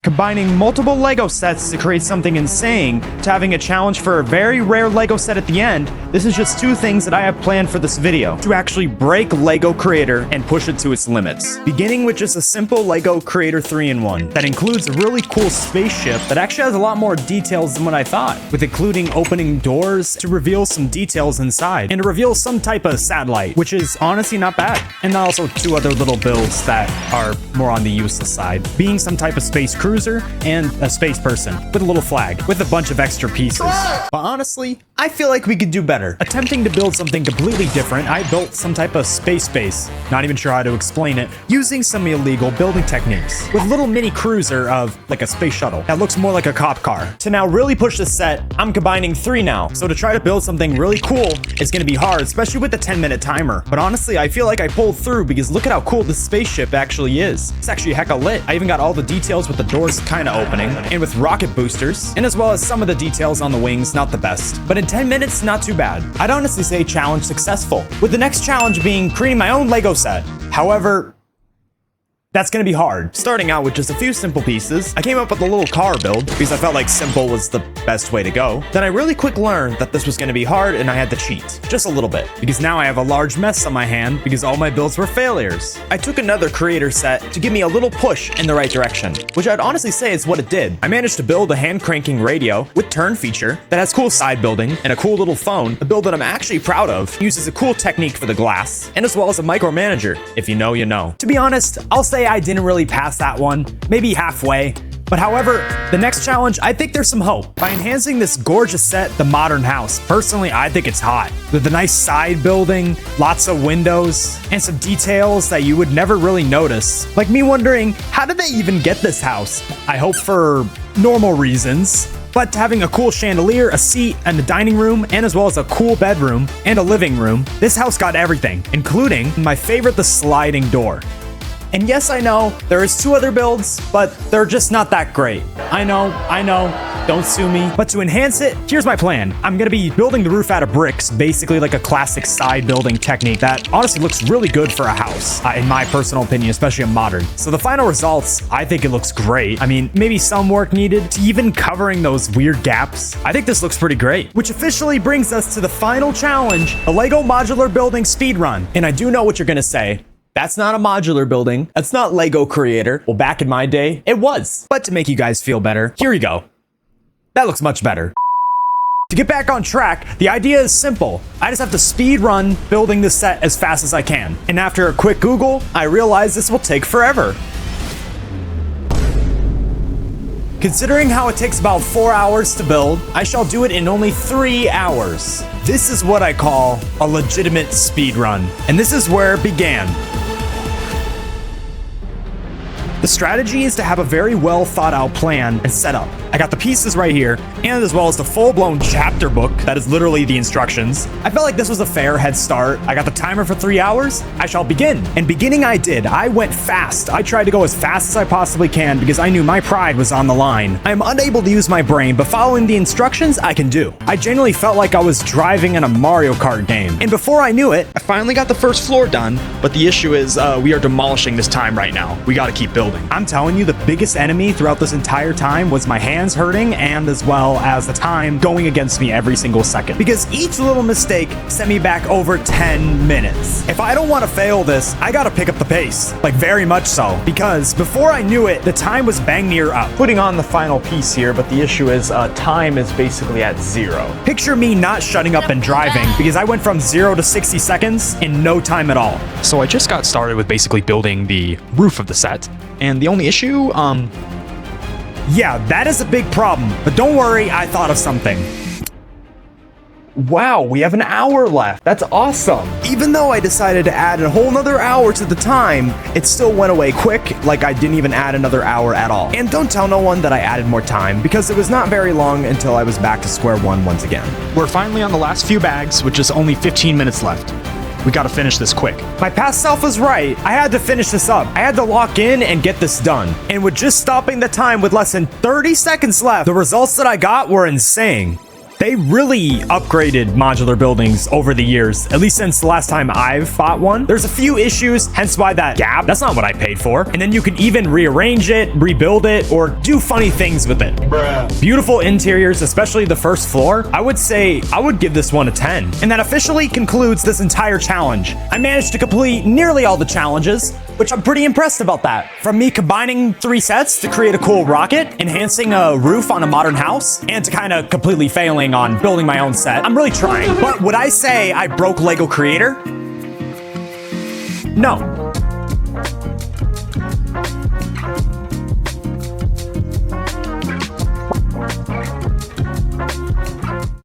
Combining multiple Lego sets to create something insane, to having a challenge for a very rare Lego set at the end, this is just two things that I have planned for this video, to actually break Lego Creator and push it to its limits. Beginning with just a simple Lego Creator 3-in-1 that includes a really cool spaceship that actually has a lot more details than what I thought, with including opening doors to reveal some details inside, and to reveal some type of satellite, which is honestly not bad. And also two other little builds that are more on the useless side, being some type of space cruiser and a space person with a little flag with a bunch of extra pieces. But honestly, I feel like we could do better. Attempting to build something completely different, I built some type of space base, not even sure how to explain it, using some illegal building techniques with a little mini cruiser of like a space shuttle that looks more like a cop car. To now really push the set, I'm combining 3 now. So to try to build something really cool is going to be hard, especially with the 10-minute timer. But honestly, I feel like I pulled through because look at how cool this spaceship actually is. It's actually hecka lit. I even got all the details with the doors kind of opening and with rocket boosters, and as well as some of the details on the wings, not the best. But in 10 minutes, not too bad. I'd honestly say challenge successful, with the next challenge being creating my own Lego set. However, that's gonna be hard. Starting out with just a few simple pieces, I came up with a little car build because I felt like simple was the best way to go. Then I really quick learned that this was gonna be hard and I had to cheat, just a little bit, because now I have a large mess on my hand because all my builds were failures. I took another creator set to give me a little push in the right direction, which I'd honestly say is what it did. I managed to build a hand cranking radio with turn feature that has cool side building and a cool little phone, a build that I'm actually proud of, uses a cool technique for the glass, and as well as a micromanager. If you know, you know. To be honest, I'll say I didn't really pass that one, maybe halfway. But however, the next challenge, I think there's some hope. By enhancing this gorgeous set, the modern house, personally, I think it's hot. With a nice side building, lots of windows, and some details that you would never really notice. Like me wondering, how did they even get this house? I hope for normal reasons. But having a cool chandelier, a seat, and a dining room, and as well as a cool bedroom and a living room, this house got everything, including my favorite, the sliding door. And yes, I know, there is 2 other builds, but they're just not that great. I know, don't sue me. But to enhance it, here's my plan. I'm gonna be building the roof out of bricks, basically like a classic side building technique that honestly looks really good for a house, in my personal opinion, especially a modern. So the final results, I think it looks great. I mean, maybe some work needed to even covering those weird gaps. I think this looks pretty great, which officially brings us to the final challenge, the Lego modular building speedrun. And I do know what you're gonna say. That's not a modular building. That's not Lego Creator. Well, back in my day, it was. But to make you guys feel better, here we go. That looks much better. To get back on track, the idea is simple. I just have to speed run building this set as fast as I can. And after a quick Google, I realized this will take forever. Considering how it takes about 4 hours to build, I shall do it in only 3 hours. This is what I call a legitimate speed run. And this is where it began. The strategy is to have a very well thought out plan and setup. I got the pieces right here, and as well as the full-blown chapter book that is literally the instructions. I felt like this was a fair head start. I got the timer for 3 hours. I shall begin. And beginning I did. I went fast. I tried to go as fast as I possibly can because I knew my pride was on the line. I am unable to use my brain, but following the instructions I can do. I genuinely felt like I was driving in a Mario Kart game. And before I knew it, I finally got the first floor done, but the issue is we are demolishing this time right now. We gotta keep building. I'm telling you, the biggest enemy throughout this entire time was my hands hurting and as well as the time going against me every single second. Because each little mistake sent me back over 10 minutes. If I don't want to fail this, I gotta pick up the pace. Like very much so. Because before I knew it, the time was bang near up. Putting on the final piece here, but the issue is time is basically at 0. Picture me not shutting up and driving because I went from 0 to 60 seconds in no time at all. So I just got started with basically building the roof of the set. And the only issue, yeah, that is a big problem, but don't worry, I thought of something. Wow, we have an hour left. That's awesome. Even though I decided to add a whole nother hour to the time, it still went away quick, like I didn't even add another hour at all. And don't tell no one that I added more time, because it was not very long until I was back to square one once again. We're finally on the last few bags, which is only 15 minutes left. We gotta finish this quick. My past self was right. I had to finish this up. I had to lock in and get this done. And with just stopping the time with less than 30 seconds left, the results that I got were insane. They really upgraded modular buildings over the years, at least since the last time I've bought one. There's a few issues, hence why that gap, that's not what I paid for. And then you can even rearrange it, rebuild it, or do funny things with it. Beautiful interiors, especially the first floor. I would say I would give this one a 10. And that officially concludes this entire challenge. I managed to complete nearly all the challenges, which I'm pretty impressed about that. From me combining 3 sets to create a cool rocket, enhancing a roof on a modern house, and to kind of completely failing on building my own set. I'm really trying. But would I say I broke LEGO Creator? No.